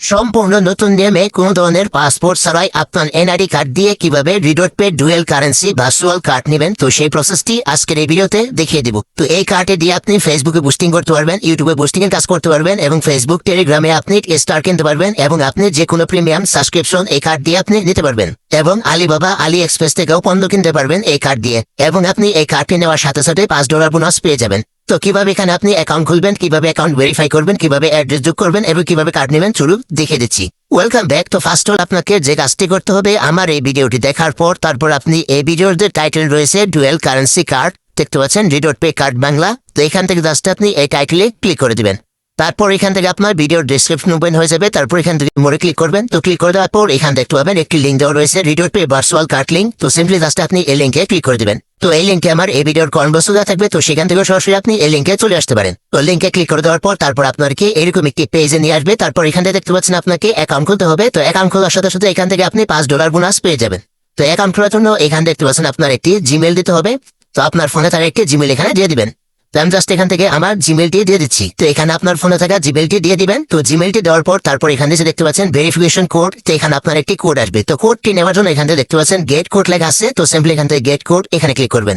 সম্পূর্ণ নতুন নিয়মে কোনো ধরনের পাসপোর্ট ছাড়াই আপনার এনআইডি কার্ড দিয়ে কিভাবে RedotPay dual currency virtual card নেবেন, তো সেই প্রসেসটি আজকের এই ভিডিওতে দেখিয়ে দিব। তো এই কার্ডে দিয়ে আপনি ফেসবুকে বুস্টিং করতে পারবেন, ইউটিউবে বুস্টিং এর কাজ করতে পারবেন এবং ফেসবুক টেলিগ্রামে আপনি স্টার কিনতে পারবেন এবং আপনি যে কোনো প্রিমিয়াম সাবস্ক্রিপশন এই কার্ড দিয়ে আপনি নিতে পারবেন এবং আলিবাবা আলি এক্সপ্রেস থেকেও পণ্য কিনতে পারবেন এই কার্ড দিয়ে এবং আপনি এই কার্ডটি নেওয়ার সাথে সাথে $5 বোনাস পেয়ে যাবেন। তো কিভাবে এখানে আপনি অ্যাকাউন্ট খুলবেন, কিভাবে অ্যাকাউন্ট ভেরিফাই করবেন, কিভাবে অ্যাড্রেস যোগ করবেন এবং কিভাবে কার্ড নেবেন চলুন দেখিয়ে দিচ্ছি। Welcome back. তো ফার্স্ট অল আপনাকে যে কাজটি করতে হবে, আমার এই ভিডিওটি দেখার পর তারপর আপনি এই ভিডিওর যে টাইটেল রয়েছে ডুয়েল কারেন্সি কার্ড দেখতে পাচ্ছেন, রিডট পে কার্ড বাংলা, তো এখান থেকে জাস্ট আপনি এই টাইটেলে ক্লিক করে দিবেন। তারপর এখান থেকে আপনার ভিডিওর ডেসক্রিপশন ওপেন হয়ে যাবে, তারপর এখান থেকে মোড়ে ক্লিক করবেন। তো ক্লিক করে দেওয়ার পর এখান দেখতে পাবেন একটি লিঙ্ক দেওয়া রয়েছে রিডট পে ভার্চুয়াল কার্ড লিঙ্ক। তো সিম্পলি জাস্ট আপনি এই লিঙ্কে ক্লিক করে দিবেন। তো এই লিঙ্কে আমার এই ভিডিওর কনভার্স দেওয়া থাকবে, তো সেখান থেকে সরাসরি আপনি এই লিঙ্কে চলে আসতে পারেন। তো লিঙ্কে ক্লিক করে দেওয়ার পর তারপর আপনাকে এরকম একটি পেজে নিয়ে আসবে। তারপর এখান থেকে দেখতে পাচ্ছেন আপনাকে অ্যাকাউন্ট খুলতে হবে। তো অ্যাকাউন্ট খোলার সাথে সাথে এখান থেকে আপনি $5 বোনাস পেয়ে যাবেন। তো অ্যাকাউন্ট খোলার জন্য এখান দেখতে পাচ্ছেন আপনার একটি জিমেল দিতে হবে। তো আপনার ফোনে তার একটি জিমেল এখানে দিয়ে দিবেন। তো আমি জাস্ট এখান থেকে আমার জিমেলটি দিয়ে দিচ্ছি। তো এখানে আপনার ফোনে থাকা জিমেলটি দিয়ে দিবেন। তো জিমেলটি দেওয়ার পর তারপর এখানে যে দেখতে পাচ্ছেন ভেরিফিকেশন কোড, তো এখানে আপনার একটি কোড আসবে। তো কোডটি নেওয়ার জন্য এখান থেকে দেখতে পাচ্ছেন গেট কোড লেখা আছে। তো সিম্পলি এখান থেকে গেট কোড এখানে ক্লিক করবেন।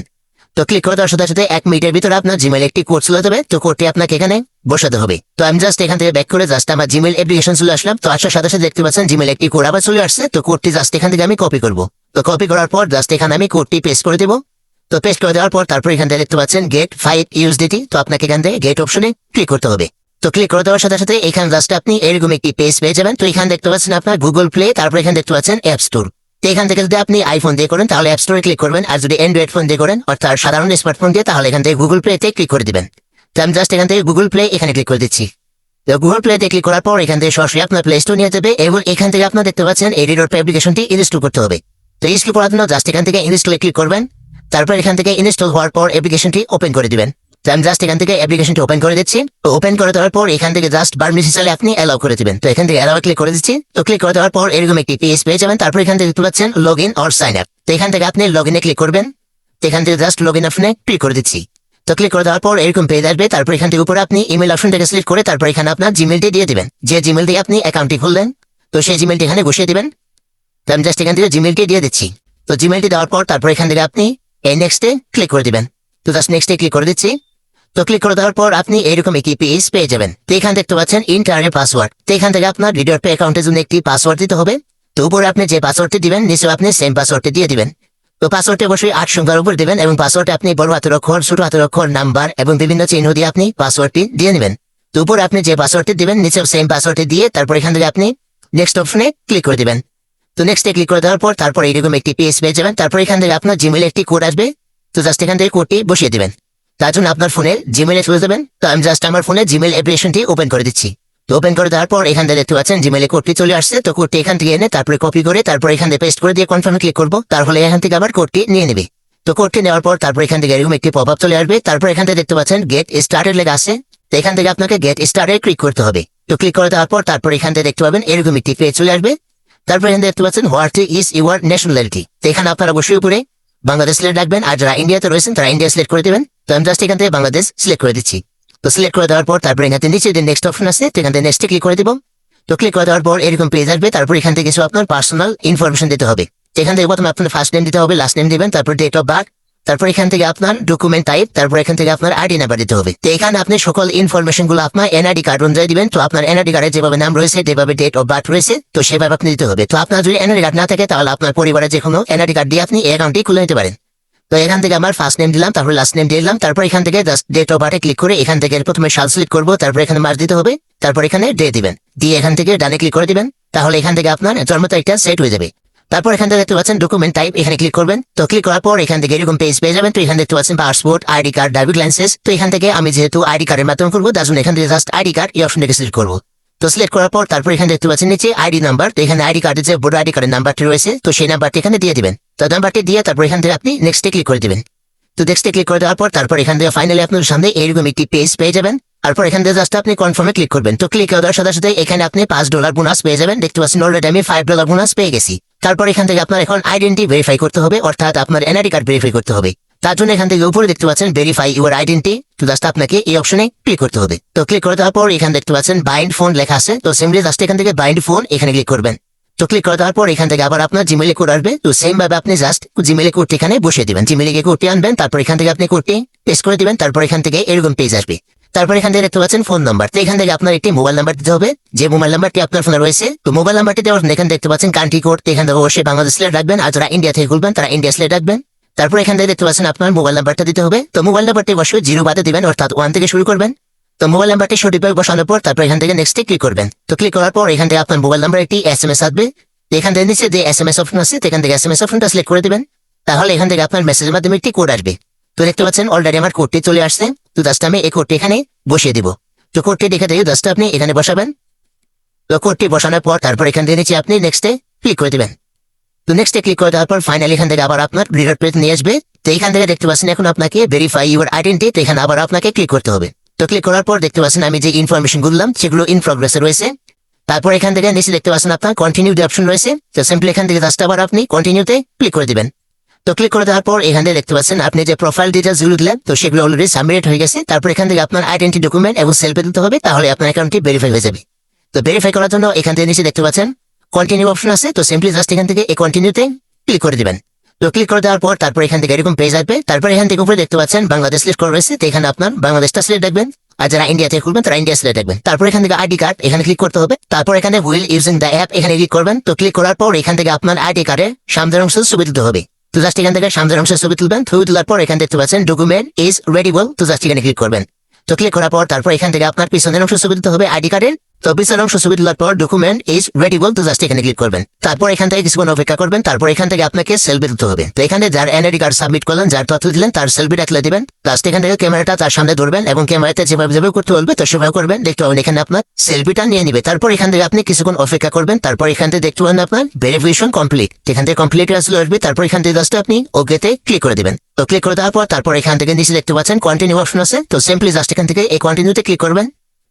তো ক্লিক করে দেওয়ার সাথে সাথে 1 মিনিটের ভিতরে আপনার জিমেল একটি কোড চলে যাবে। তো কোডটি আপনাকে এখানে বসাতে হবে। তো আমি জাস্ট এখান থেকে ব্যাক করে জাস্ট আমার জিমেল অ্যাপ্লিকেশন চলে আসলাম। তো আসার সাথে সাথে দেখতে পাচ্ছেন জিমেল একটি কোড আবার চলে আসছে। তো কোডটি জাস্ট এখান থেকে আমি কপি করব। তো কপি করার পর জাস্ট এখানে আমি কোডটি পেস্ট করে দেবো। তো পেস্ট করে দেওয়ার পর তারপর এখান থেকে দেখতে পাচ্ছেন গেট 5 USDT। তো আপনাকে এখান থেকে গেট অপশনে ক্লিক করতে হবে। তো ক্লিক করে দেওয়ার সাথে সাথে এখানে জাস্ট আপনি এরকম একটি পেজ পেয়ে যাবেন। তো এখানে দেখতে পাচ্ছেন আপনার গুগল প্লে, তারপর এখানে দেখতে পাচ্ছেন অ্যাপ স্টোর। তো এখান থেকে যদি আপনি আইফোন দিয়ে করেন তাহলে অ্যাপ স্টোরে ক্লিক করবেন, আর যদি অ্যান্ড্রয়েড ফোন দিয়ে করেন অর্থাৎ সাধারণ স্মার্টফোন দিয়ে তাহলে এখান থেকে গুগল প্লেতে ক্লিক করে দিবেন। তো আমি জাস্ট এখান থেকে গুগল প্লে এখানে ক্লিক করে দিচ্ছি। তো গুগল প্লেতে ক্লিক করার পর এখান থেকে সরাসরি আপনার প্লে স্টোর নিয়ে যাবে এবং এখান থেকে আপনার দেখতে পাচ্ছেন এই রিডট পে অ্যাপ্লিকেশনটি ইনস্টল করতে হবে। তো ইনস্টল করার জন্য জাস্ট এখান থেকে ইনস্টলে ক্লিক করবেন। তারপর এখান থেকে ইনস্টল হওয়ার পর অ্যাপ্লিকেশনটি ওপেন করে দিবেন। তো আমি জাস্ট এখান থেকে অ্যাপ্লিকেশনটি ওপেন করে দিচ্ছি। তো ওপেন করে দেওয়ার পর এখান থেকে জাস্ট পারমিশন চাইলে আপনি অ্যালাউ করে দিবেন। তো এখান থেকে অ্যালাউ ক্লিক করে দিচ্ছি। তো ক্লিক করে দেওয়ার পর এরকম একটি পেজ পেয়ে যাবেন। তারপর এখান থেকে দেখতে পাচ্ছেন log in or sign up. তো এখান থেকে আপনি লগ ইনে ক্লিক করবেন। তো এখান থেকে জাস্ট লগ ইন অপশনে ক্লিক করে দিচ্ছি। তো ক্লিক করে দেওয়ার পর এরকম পেজ আসবে। তারপর এখান থেকে উপরে আপনি ইমেল অপশনটাকে সিলেক্ট করে তারপর এখানে আপনার জিমেলটি দিয়ে দিবেন, যে জিমেল দিয়ে আপনি অ্যাকাউন্টটি খুললেন। তো সেই জিমেলটি এখানে বসিয়ে দিবেন। তো আমি জাস্ট এখান থেকে জিমেলটি দিয়ে দিচ্ছি। তো জিমেলটি দেওয়ার পর তারপর এখান থেকে আপনি এই নেক্সটে ক্লিক করে দিবেন। তো জাস্ট নেক্সটে ক্লিক করে দিচ্ছি। তো ক্লিক করে দেওয়ার পর আপনি এরকম একটি পেজ পেয়ে যাবেন। তো এখানে দেখতে পাচ্ছেন ইন্টার পাসওয়ার্ড। তো এখান থেকে আপনার রিডট পে অ্যাকাউন্টের জন্য একটি পাসওয়ার্ড দিতে হবে। তো উপরে আপনি যে পাসওয়ার্ডটি দিবেন নিচে আপনি সেম পাসওয়ার্ডটি দিয়ে দিবেন। তো পাসওয়ার্ডটি অবশ্যই 8 সংখ্যার উপর দিবেন এবং পাসওয়ার্ডে আপনি বড় হাতের অক্ষর, ছোট হাতের অক্ষর, নাম্বার এবং বিভিন্ন চিহ্ন দিয়ে আপনি পাসওয়ার্ডটি দিয়ে নেবেন। তো উপরে আপনি যে পাসওয়ার্ডটি দিবেন নিচেও সেম পাসওয়ার্ডটি দিয়ে তারপর এখান থেকে আপনি নেক্সট অপশনে ক্লিক করে দিবেন। তো নেক্সটে ক্লিক করে দেওয়ার পর তারপর এরকম একটি পেজ পেয়ে যাবেন। তারপর এখান থেকে আপনার জিমেলে একটি কোড আসবে। তো জাস্ট এখান থেকে কোডটি বসিয়ে দিবেন। তার জন্য আপনার ফোনে জিমেলে চলে যাবেন। তো আমি জাস্ট আমার ফোনে জিমেল অ্যাপ্লিকেশনটি ওপেন করে দিচ্ছি। তো ওপেন করে দেওয়ার পর এখান থেকে দেখতে পাচ্ছেন জিমেলে কোডটি চলে আসছে। তো কোডটি এখান থেকে এনে তারপরে কপি করে তারপর এখান থেকে পেস্ট করে দিয়ে কনফার্মে ক্লিক করবো, তাহলে এখান থেকে আবার কোডটি নিয়ে নেবে। তো কোডটি নেওয়ার পর তারপর এখান থেকে এরকম একটি পপ আপ চলে আসবে। তারপর এখান থেকে দেখতে পাচ্ছেন গেট স্টার্টেড লেখা আছে। তো এখান থেকে আপনাকে গেট স্টার্টেড ক্লিক করতে হবে। তো ক্লিক করে দেওয়ার পর তারপর এখান থেকে দেখতে পাবেন এরকম একটি পেজ চলে আসবে। তারপর এখান থেকে দেখতে পাচ্ছেন হোয়াট ইজ ইউর ন্যাশনালিটি। তো এখানে আপনারা অবশ্যই উপরে বাংলাদেশ সিলেক্ট রাখবেন, আর যারা ইন্ডিয়াতে রয়েছেন তারা ইন্ডিয়া সিলেক্ট করে দেবেন। তো আমি জাস্ট এখান থেকে বাংলাদেশ সিলেক্ট করে দিচ্ছি। তো সিলেক্ট করে দেওয়ার পর তারপর এখান থেকে নিচে যে নেক্সট অপশন আছে তো এখান থেকে নেক্সটে ক্লিক করে দিব। তো ক্লিক করে দেওয়ার পর এরকম পেজ আসবে। তারপর এখান থেকে কিছু আপনার পার্সোনাল ইনফরমেশন দিতে হবে। এখান থেকে প্রথমে আপনার ফার্স্ট নেম দিতে হবে, লাস্ট নেম দিবেন, তারপর ডেট অফ বার্থ, তারপর এখান থেকে আপনার ডকুমেন্ট টাইপ, তারপর এখান থেকে আপনার আইডি নাম্বার দিতে হবে। তো এখানে আপনি সকল ইনফরমেশন গুলো আপনার এনআইডি কার্ড অনুযায়ী দিবেন। তো আপনার এনআইডি কার্ডে যেভাবে নাম রয়েছে, যেভাবে ডেট অফ বার্থ রয়েছে, তো সেভাবে আপনি দিতে হবে। তো আপনার যদি এনআইডি কার্ড না থাকে তাহলে আপনার পরিবারের যে কোনো এনআইডি কার্ড দিয়ে আপনি এই অ্যাকাউন্টটি খুলে নিতে পারেন। তো এখান থেকে আমার ফার্স্ট নেম দিলাম, তারপর লাস্ট নেম দিলাম, তারপর এখান থেকে জাস্ট ডেট অফ বার্থে ক্লিক করে এখান থেকে প্রথমে সাল সিলেক্ট করবো, তারপর এখানে মাস দিতে হবে, তারপর এখানে ডে দিবেন, দিয়ে এখান থেকে ডানে ক্লিক করে দিবেন। তাহলে এখান থেকে আপনার জন্ম তারিখটা সেট হয়ে যাবে। তারপর এখান থেকে দেখতে পাচ্ছেন ডকুমেন্ট টাইপ, এখানে ক্লিক করবেন। তো ক্লিক করার পর এখান থেকে এরকম পেজ পেয়ে যাবেন। তো এখানে দেখতে পাচ্ছেন passport, ID card, driving licence. তো এখান থেকে আমি যেহেতু আইডি কার্ডের মাধ্যমে করবো তার জন্য এখান থেকে জাস্ট আইডি কার্ড এই অপশনটাকে সিলেক্ট করবো। তো সিলেক্ট করার পর তারপর এখানে দেখতে পাচ্ছেন নিচে আইডি নাম্বার। তো এখানে আইডি কার্ডের যে বড় আইডি কার্ডের নাম্বারটি রয়েছে তো সেই নাম্বারটি এখানে দিয়ে দিবেন। তো নাম্বারটি দিয়ে তারপর এখান থেকে আপনি নেক্সটে ক্লিক করে দিবেন। তো নেক্সটে ক্লিক করে দেওয়ার পর তারপর এখান থেকে ফাইনালি আপনার সামনে এরকম একটি পেজ পেয়ে যাবেন। তারপর এখান থেকে জাস্ট আপনি কনফার্মে ক্লিক করবেন। তো ক্লিক করার সাথে সাথে এখানে আপনি $5 বোনাস পেয়ে যাবেন। দেখতে পাচ্ছেন অলরেডি আমি $5 বোনাস পেয়ে গেছি। তারপর এখান থেকে আপনার এখন আইডেন্টি ভেরিফাই করতে হবে, অর্থাৎ আপনার এনআইডি কার্ড ভেরিফাই করতে হবে। তার জন্য এখান থেকে উপরে দেখতে পাচ্ছেন ভেরিফাই ইউর আইডেন্টি, তো জাস্ট আপনাকে এই অপশনে ক্লিক করতে হবে। তো ক্লিক করে দেওয়ার পর এখানে দেখতে পাচ্ছেন বাইন্ড ফোন লেখা আছে, তো সিম্পলি জাস্ট এখান থেকে বাইন্ড ফোন এখানে ক্লিক করবেন। তো ক্লিক করে দেওয়ার পর এখান থেকে আবার আপনার জিমেইলে কোড আসবে, তো সেম ভাবে আপনি জাস্ট জিমেইলে কোডটি এখানে বসিয়ে দিবেন। জিমেইলে গিয়ে কোডটি আনবেন, তারপর এখান থেকে আপনি কোডটি পেস্ট করে দিবেন, তারপর এখান থেকে এরকম পেজ আসবে। তারপর এখান থেকে দেখতে পাচ্ছেন ফোন নাম্বার, তো এখান থেকে আপনার একটি মোবাইল নাম্বার দিতে হবে, যে মোবাইল নাম্বারটি আপনার ফোনে রয়েছে। তো মোবাইল নাম্বারটি দেওয়ার এখানে দেখতে পাচ্ছেন কান্ট্রি কোড, এখান থেকে অবশ্যই বাংলাদেশ সিলেক্ট রাখবেন, আর যারা ইন্ডিয়া থেকে খুলবেন তারা ইন্ডিয়া সিলেক্ট রাখবেন। তারপর এখান থেকে দেখতে পাচ্ছেন আপনার মোবাইল নাম্বারটা দিতে হবে, তো মোবাইল নাম্বারটি অবশ্যই 0 বাদে দিবেন, অর্থাৎ 1 থেকে শুরু করবেন। তো মোবাইল নাম্বারটি সঠিকভাবে বসানোর পর তারপর এখান থেকে নেক্সটে ক্লিক করবেন। তো ক্লিক করার পর এখান থেকে আপনার মোবাইল নাম্বার একটি SMS আসবে, এখান থেকে নিচে যে SMS অপশন আছে এখান থেকে SMS অপশনটা সিলেক্ট করে দিবেন। তাহলে এখান থেকে আপনার মেসেজের মাধ্যমে একটি কোড আসবে। তো দেখতে পাচ্ছেন অলরেডি আমার কোডটি চলে আসছে, তো জাস্ট আমি এই কোডটি এখানে বসিয়ে দিব। তো কোডটি দেখে দিয়ে জাস্ট আপনি এখানে বসাবেন। তো কোডটি বসানোর পর তারপর এখান থেকে নিচে আপনি নেক্সটে ক্লিক করে দিবেন। তো নেক্সটে ক্লিক করে দেওয়ার পর ফাইনালি এখান থেকে আবার আপনার রিডার পেজ নিয়ে আসবে। তো এখান থেকে দেখতে পাচ্ছেন এখন আপনাকে ভেরিফাই ইউর আইডেন্টি, তো এখানে আবার আপনাকে ক্লিক করতে হবে। তো ক্লিক করার পর দেখতে পাচ্ছেন আমি যে ইনফরমেশন বললাম সেগুলো ইন প্রগ্রেসে রয়েছে। তারপর এখান থেকে নিচে দেখতে পাচ্ছেন আপনার কন্টিনিউ যে অপশন রয়েছে, তো সিম্পলি এখান থেকে জাস্ট আবার আপনি কন্টিনিউতে ক্লিক করে দিবেন। তো ক্লিক করে দেওয়ার পর এখান থেকে দেখতে পাচ্ছেন আপনি যে প্রোফাইল ডিটেলস গুলো দিলেন তো সেগুলো অলরেডি সাবমিট হয়ে গেছে। তারপর এখান থেকে আপনার আইডেন্টি ডকুমেন্ট এবং সেলফি দিতে হবে, তাহলে আপনার অ্যাকাউন্টটি ভেরিফাই হয়ে যাবে। তো ভেরিফাই করার জন্য এখান থেকে নিচে দেখতে পাচ্ছেন কন্টিনিউ অপশন আছে, তো সিম্পলি জাস্ট এখান থেকে এই কন্টিনিউতে ক্লিক করে দিবেন। তো ক্লিক করে দেওয়ার পর তারপর এখান থেকে এরকম পেজ আসবে। তারপর এখান থেকে উপরে দেখতে পাচ্ছেন বাংলাদেশ সিলেক্ট করা রয়েছে, তো এখানে আপনার বাংলাদেশটা সিলেক্ট রাখবেন, আর যারা ইন্ডিয়া থেকে খুলবেন তারা ইন্ডিয়া সিলেক্ট রাখবেন। তারপর এখান থেকে আইডি কার্ড এখানে ক্লিক করতে হবে। তারপর এখানে হুইল ইউজিং দ্য অ্যাপ এখানে ক্লিক করবেন। তো ক্লিক করার পর এখান থেকে আপনার আইডি কার্ডের সামনের অংশ ছবি তুলতে হবে। তো জাস্ট এখান থেকে সামনের অংশের ছবি তুলবেন, ছবি তোলার পর এখানে দেখতে পাচ্ছেন ডকুমেন্ট ইজ রেডিবল, তো জাস্ট এখানে ক্লিক করবেন। তো ক্লিক করার পর তারপর এখান থেকে আপনার পিছনের অংশ ছবি তুলতে হবে আইডি কার্ডের। তো পিছনের অংশ ছবি তোলার পর ডকুমেন্ট ইজ রেডিবল, তো জাস্ট এখানে ক্লিক করবেন। তারপর এখান থেকে কিছুক্ষণ অপেক্ষা করবেন, তারপর এখান থেকে আপনাকে সেলফি তুলতে হবে। তো এখানে যার এনআইডি কার্ড সাবমিট করলেন, যার তথ্য দিলেন তার সেলফিটা তুলে দিবেন। লাস্ট এখান থেকে ক্যামেরাটা তার সামনে ধরবেন এবং ক্যামেরাতে যেভাবে করতে বলবে তো সেভাবে করবেন, দেখতে পাবেন এখানে আপনার সেলফিটা নিয়ে নিবে। তারপর এখান থেকে আপনি কিছুক্ষণ অপেক্ষা করবেন, তারপর এখান থেকে দেখতে পাবেন আপনার ভেরিফিকেশন কমপ্লিট, এখান থেকে কমপ্লিট আসলে আসবে। তারপর এখান থেকে জাস্ট আপনি ওকেতে ক্লিক করে দিবেন। তো ক্লিক করে দেওয়ার পর তারপর এখান থেকে নিচে দেখতে পাচ্ছেন কন্টিনিউ অপশন আছে, তো সিম্পলি জাস্ট এখান থেকে এই কন্টিনিউতে ক্লিক করবেন।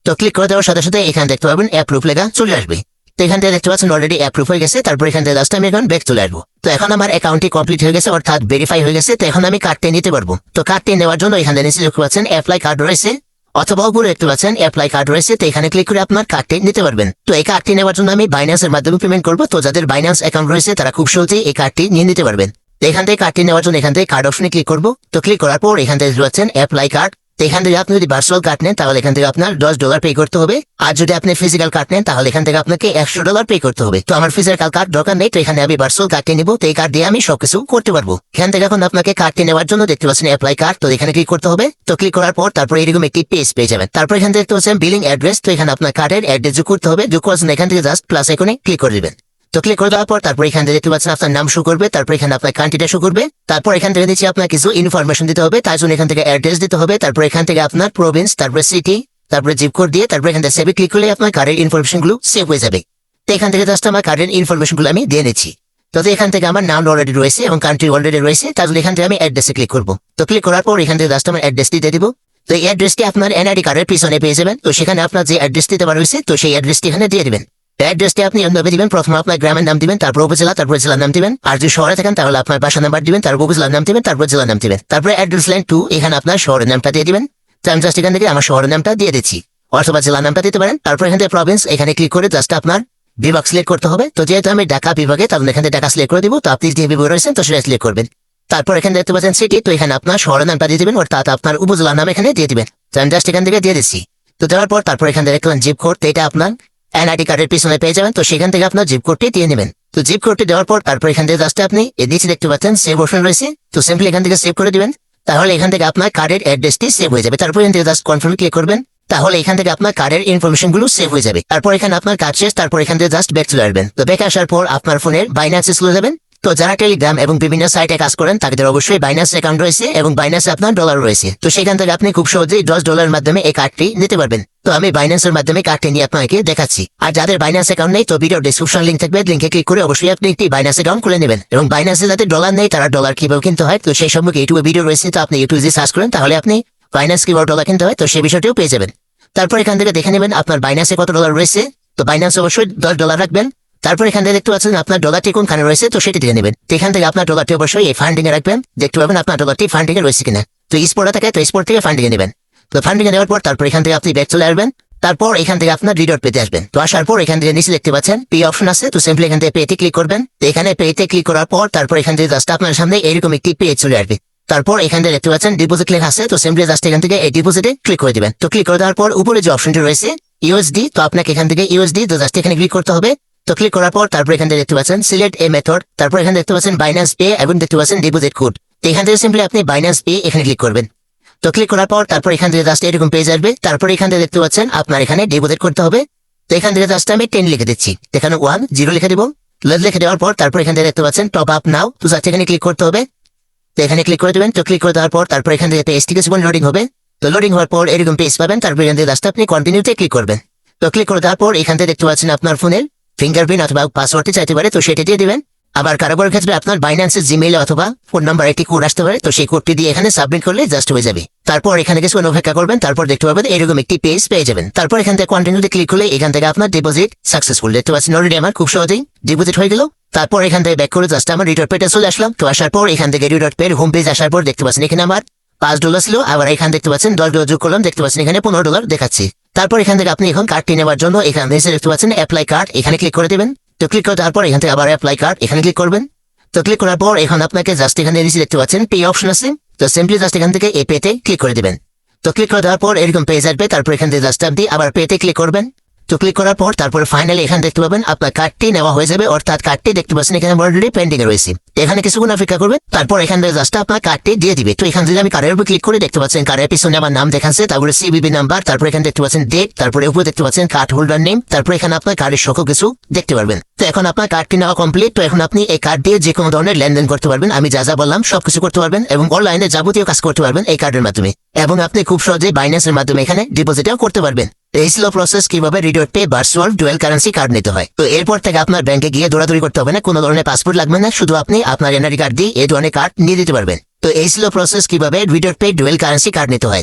তো ক্লিক করে দেওয়ার সাথে সাথে এখানে দেখতে পাবেন অ্যাপ্রুভ লেখা চলে আসবে। তো এখান থেকে দেখতে পাচ্ছেন অলরেডি অ্যাপ্রুভ হয়ে গেছে। তারপর এখান থেকে জাস্ট আমি এখন ব্যাক চলে আসবো। তো এখন আমার অ্যাকাউন্টটি কমপ্লিট হয়ে গেছে, অর্থাৎ ভেরিফাই হয়ে গেছে। তো এখন আমি কার্ডটি নিতে পারবো। তো কার্ডটি নেওয়ার জন্য এখানে নিচে দেখতে পাচ্ছেন অ্যাপ্লাই কার্ড রয়েছে, অথবা উপরে দেখতে পাচ্ছেন অ্যাপ্লাই কার্ড রয়েছে, তো এখানে ক্লিক করে আপনার কার্ডটি নিতে পারবেন। তো এই কার্ডটি নেওয়ার জন্য আমি বাইন্যান্সের মাধ্যমে পেমেন্ট করবো। তো যাদের বাইন্যান্স অ্যাকাউন্ট রয়েছে তারা খুব সহজেই এই কার্ডটি নিয়ে নিতে পারবেন। তো এখান থেকে কার্ডটি নেওয়ার জন্য এখান থেকে কার্ড অপশনে ক্লিক করবো। তো ক্লিক করার পর এখান থেকে দেখতে পাচ্ছেন অ্যাপ্লাই কার্ড, তো এখান থেকে আপনি যদি ভার্চুয়াল কার্ড নেন তাহলে এখান থেকে আপনার $10 পে করতে হবে, আর যদি আপনি ফিজিক্যাল কার্ড নেন তাহলে এখান থেকে আপনাকে $100 পে করতে হবে। তো আমার ফিজিক্যাল কার্ড দরকার নেই, তো এখানে আমি ভার্চুয়াল কার্ডটি নিব। তো এই কার্ড দিয়ে আমি সবকিছু করতে পারবো। এখান থেকে এখন আপনাকে কার্ডটি নেওয়ার জন্য দেখতে পাচ্ছেন অ্যাপ্লাই কার্ড, তো এখানে ক্লিক করতে হবে। তো ক্লিক করার পর তারপর এরকম একটি পেজ পেয়ে যাবেন। তারপর এখান থেকে দেখতে পাচ্ছেন বিলিং অ্যাড্রেস, তো এখানে আপনার কার্ডের অ্যাড্রেস যোগ করতে হবে। যোগ করার জন্য এখান থেকে জাস্ট প্লাস আইকনে ক্লিক করে দিবেন। তো ক্লিক করে দেওয়ার পর তারপর এখান থেকে দেখতে পাচ্ছেন আপনার নাম শো করবে, তারপর এখানে আপনার কান্ট্রিটা শো করবে। তারপর এখান থেকে দিচ্ছি আপনার কিছু ইনফরমেশন দিতে হবে, তার জন্য এখান থেকে অ্যাড্রেস দিতে হবে। তারপর এখান থেকে আপনার প্রভিন্স, তারপরে সিটি, তারপরে জিপ কোড দিয়ে তারপর এখান থেকে সেভে ক্লিক করলে আপনার কার্ডের ইনফরমেশন গুলো সেভ হয়ে যাবে। তো এখান থেকে জাস্ট আমার কার্ডের ইনফরমেশন গুলো আমি দিয়ে নিচ্ছি। তো এখান থেকে আমার নাম অলরেডি রয়েছে এবং কান্ট্রি অলরেডি রয়েছে, তার জন্য এখান থেকে আমি অ্যাড্রেসে ক্লিক করবো। তো ক্লিক করার পর এখান থেকে জাস্ট আমার অ্যাড্রেস দিয়ে দিব। তো এই অ্যাড্রেসটি আপনার এনআইডি কার্ডের পিছনে পেয়ে যাবেন। তো সেখানে আপনার যে অ্যাড্রেসটি দেওয়া রয়েছে তো সেই অ্যাড্রেসটি এখানে দিয়ে দিবেন। অ্যাড্রেসটি আপনি এমনভাবে দিবেন, প্রথমে আপনার গ্রামের নাম দিবেন, তারপর উপজেলা, তারপর জেলার নাম দিবেন। আর যদি শহরে থাকেন তাহলে আপনার বাসা নাম্বার দিবেন, তারপর উপজেলার নাম দিবেন, তারপর জেলার নাম দিবেন। তারপরে অ্যাড্রেস লাইন 2 এখানে আপনার শহরের নামটা দিয়ে দিবেন। তো আমি জাস্ট এখান থেকে আমার শহরের নামটা দিয়ে দিচ্ছি, অথবা জেলার নামটা দিতে পারেন। তারপর এখান থেকে প্রভিন্স এখানে ক্লিক করে জাস্ট আপনার বিভাগ সিলেক্ট করতে হবে। তো যেহেতু আমি ঢাকা বিভাগে, তাহলে এখান থেকে ঢাকা সিলেক্ট করে দিব। তো আপনি যে বিভাগ রয়েছেন তো সেটা সিলেক্ট করবেন। তারপর এখানে দেখতে পাচ্ছেন সিটি, তো এখানে আপনার শহরের নামটা দিয়ে দিবেন, অর্থাৎ আপনার উপজেলার নাম এখানে দিয়ে দিবেন। তো আমি জাস্ট এখান থেকে দিয়ে দিচ্ছি। তো দেওয়ার পর তারপর এখান থেকে দেখবেন জিপ কোড, এটা আপনার এনআইডি কার্ডের পিছনে পেয়ে যাবেন। তো সেখান থেকে আপনার জিপ কোডটি দিয়ে নেবেন। তো জিপ কোডটি দেওয়ার পর তারপর এখান থেকে জাস্ট আপনি নিচে দেখতে পাচ্ছেন সেভ অপশন রয়েছে, তো সিম্পলি এখান থেকে সেভ করে দিবেন। তাহলে এখান থেকে আপনার কার্ডের অ্যাড্রেসটি সেভ হয়ে যাবে। তারপর এখান থেকে জাস্ট কনফার্ম ক্লিক করবেন, তাহলে এখান থেকে আপনার কার্ডের ইনফরমেশন গুলো সেভ হয়ে যাবে। তারপর এখানে আপনার কাজ শেষ, তারপর এখান থেকে জাস্ট ব্যাক চলে আসবেন। তো ব্যাক আসার পর আপনার ফোনের বাইন্যান্সে চলে যাবেন। তো যারা টেলিগ্রাম এবং বিভিন্ন সাইটে কাজ করেন তাদের অবশ্যই বাইন্যান্স অ্যাকাউন্ট রয়েছে এবং বাইন্যান্সে আপনার ডলার রয়েছে। তো সেখান থেকে আপনি খুব সহজেই $10 মাধ্যমে এই কার্ডটি নিতে পারবেন। তো আমি বাইন্যান্সের মাধ্যমে কার্ডটি নিয়ে আপনাকে দেখাচ্ছি। আর যাদের বাইন্যান্স অ্যাকাউন্ট নেই তো ভিডিও ডেসক্রিপশন লিংক থাকবে, লিংকে ক্লিক করে অবশ্যই আপনি একটি বাইন্যান্স অ্যাকাউন্ট খুলে নেবেন। এবং বাইন্যান্সে যাদের ডলার নেই তারা ডলার কিভাবে কিনতে হয় তো সেই সম্পর্কে ইউটিউবে ভিডিও রয়েছে, তো আপনি ইউটিউবে সার্চ করেন তাহলে আপনি বাইন্যান্স কিভাবে ডলার কিনতে হয় তো সেই বিষয়টিও পেয়ে যাবেন। তারপর এখান থেকে দেখে নেবেন আপনার বাইন্যান্সে কত ডলার রয়েছে। তো বাইন্যান্স অবশ্যই $10 রাখবেন। তারপর এখান থেকে দেখতে পাচ্ছেন আপনার ডলারটি কোনখানে রয়েছে, তো সেটি দিয়ে নেবেন। তো এখান থেকে আপনার ডলারটি অবশ্যই এই ফান্ডিং এ রাখবেন, দেখতে পাবেন আপনার ডলারটি ফান্ডিং এ রয়েছে কিনা। তো স্পোর্টে থাকে, তো স্পোর্ট থেকে ফান্ডিং এ নেবেন। তো ফান্ডিং এ নেওয়ার পর তারপর এখান থেকে আপনি ব্যাক চলে আসবেন। তারপর এখান থেকে আপনার রিডট পেতে আসবেন। তো আসার পর এখান থেকে নিচে দেখতে পাচ্ছেন পে অপশন আছে, তো সিম্পলি এখান থেকে পেতে ক্লিক করবেন। তো এখানে পেতে ক্লিক করার পর তারপর এখান থেকে জাস্ট আপনার সামনে এরকম একটি পেজ চলে আসবে। তারপর এখান থেকে দেখতে পাচ্ছেন ডিপোজিট লেখা আছে, তো সিম্পলি জাস্ট এখান থেকে এই ডিপোজিটে ক্লিক করে দিবেন। তো ক্লিক করে দেওয়ার পর উপরে যে অপশনটি রয়েছে ইউএসডি, তো আপনাকে এখান থেকে ইউএসডি, তো জাস্ট এখানে ক্লিক করতে হবে। তো ক্লিক করার পর তারপর এখান থেকে দেখতে পাচ্ছেন সিলেক্ট এ মেথড, তারপর এখানে দেখতে পাচ্ছেন বাইন্যান্স পে এবং দেখতে পাচ্ছেন ডিপোজিট কোড। তো এখান থেকে সিম্পলি আপনি বাইন্যান্স পে এখানে ক্লিক করবেন। তো ক্লিক করার পর তারপর এখান থেকে জাস্ট এরকম পেজ আসবে। তারপর এখান থেকে দেখতে পাচ্ছেন আপনার এখানে ডিপোজিট করতে হবে। তো এখান থেকে জাস্ট আমি 10 লিখে দিচ্ছি, এখানে 10 লিখে দিব। লিখে দেওয়ার পর তারপর এখান থেকে দেখতে পাচ্ছেন টপ আপ নাও, তো জাস্ট এখানে ক্লিক করতে হবে। তো এখানে ক্লিক করে দেবেন। তো ক্লিক করে দেওয়ার পর তারপর এখান থেকে পেজটি কিছুক্ষণ লোডিং হবে। তো লোডিং হওয়ার পর এরকম পেজ পাবেন। তারপর এখান থেকে জাস্ট আপনি কন্টিনিউতে ক্লিক করবেন। তো ক্লিক করে দেওয়ার পর এখান থেকে দেখতে পাচ্ছেন আপনার ফোনের ফিঙ্গারপ্রিন্ট অথবা পাসওয়ার্ডটি চাইতে পারে, তো সেটা দিয়ে দিবেন। আবার কারোর ক্ষেত্রে আপনার বাইন্যান্সের জিমেইল অথবা ফোন নাম্বার একটি কোড আসতে পারে, তো সেই কোডটি দিয়ে এখানে সাবমিট করলে জাস্ট হয়ে যাবে। তারপর এখানে কিছুক্ষণ অপেক্ষা করবেন। তারপর দেখতে পাবেন এরকম একটি পেজ পেয়ে যাবেন। তারপর এখান থেকে কন্টিনিউতে ক্লিক করলে এখান থেকে আপনার ডিপোজিট সাকসেসফুল, দেখতে পাচ্ছেন অলরেডি আমার খুব সহজেই ডিপোজিট হয়ে গেল। তারপর এখান থেকে ব্যাক করে জাস্ট আমার রিডট পেতে চলে আসলাম। তো আসার পর এখান থেকে রিডট পের হোম পেজ আসার পর দেখতে পাচ্ছেন এখানে আমার $5 ছিল, আবার এখানে দেখতে পাচ্ছেন $10 যোগ করলাম, দেখতে পাচ্ছেন এখানে $15 দেখাচ্ছি। তারপর এখান থেকে আপনি এখন কার্ডটি নেওয়ার জন্য এখানে নিচে দেখতে পাচ্ছেন অ্যাপ্লাই কার্ড, এখানে ক্লিক করে দেবেন। তো ক্লিক করে দেওয়ার পর এখান থেকে আবার অ্যাপ্লাই কার্ড এখানে ক্লিক করবেন। তো ক্লিক করার পর এখন আপনাকে জাস্ট এখানে নিচে দেখতে পাচ্ছেন পে অপশন আছে, তো সিম্পলি জাস্ট এখান থেকে এই পেতে ক্লিক করে দিবেন। তো ক্লিক করে দেওয়ার পর এরকম পেজ আসবে। তারপর এখান থেকে জাস্ট আপনি আবার পেতে ক্লিক করবেন। তো ক্লিক করার পর তারপর ফাইনালি এখানে দেখতে পাবেন আপনার কার্ডটি নেওয়া হয়ে যাবে, অর্থাৎ কার্ডটি দেখতে পাচ্ছেন এখানে অলরেডি পেন্ডিং এ রয়েছে। এখানে কিছুক্ষণ অপেক্ষা করবে। তারপর এখান থেকে জাস্ট আপনার কার্ডটি দিয়ে দিবে। তো এখান থেকে আমি কার্ডের উপর ক্লিক করে দেখতে পাচ্ছেন কার্ডের পিছনে আমার নাম দেখাচ্ছে, তারপরে সিবিবি নাম্বার, তারপর এখানে দেখতে পাচ্ছেন ডেট, তারপরে উপরে দেখতে পাচ্ছেন কার্ড হোল্ডার নেম, তারপর এখানে আপনার কার্ডের সকল কিছু দেখতে পারবেন। তো এখন আপনার কার্ডটি নেওয়া কমপ্লিট। তো এখন আপনি এই কার্ড দিয়ে যে কোনো ধরনের লেনদেন করতে পারবেন, আমি যা যা বললাম সবকিছু করতে পারবেন এবং অনলাইনে যাবতীয় কাজ করতে পারবেন এই কার্ডের মাধ্যমে, এবং আপনি খুব সহজে বাইন্যান্সের মাধ্যমে এখানে ডিপোজিটও করতে পারবেন। এই ছিল প্রসেস কিভাবে RedotPay virtual dual currency card নিতে হয়। তো এরপর থেকে আপনার ব্যাংকে গিয়ে দৌড়াদৌড়ি করতে হবে না, কোনো ধরনের পাসপোর্ট লাগবে না, শুধু আপনি আপনার এনআরডি কার্ড দিয়ে এই ধরনের কার্ড নিয়ে দিতে পারবেন। তো এই ছিল প্রসেস কিভাবে রিডট পে ডুয়াল কারেন্সি কার্ড নিতে হয়।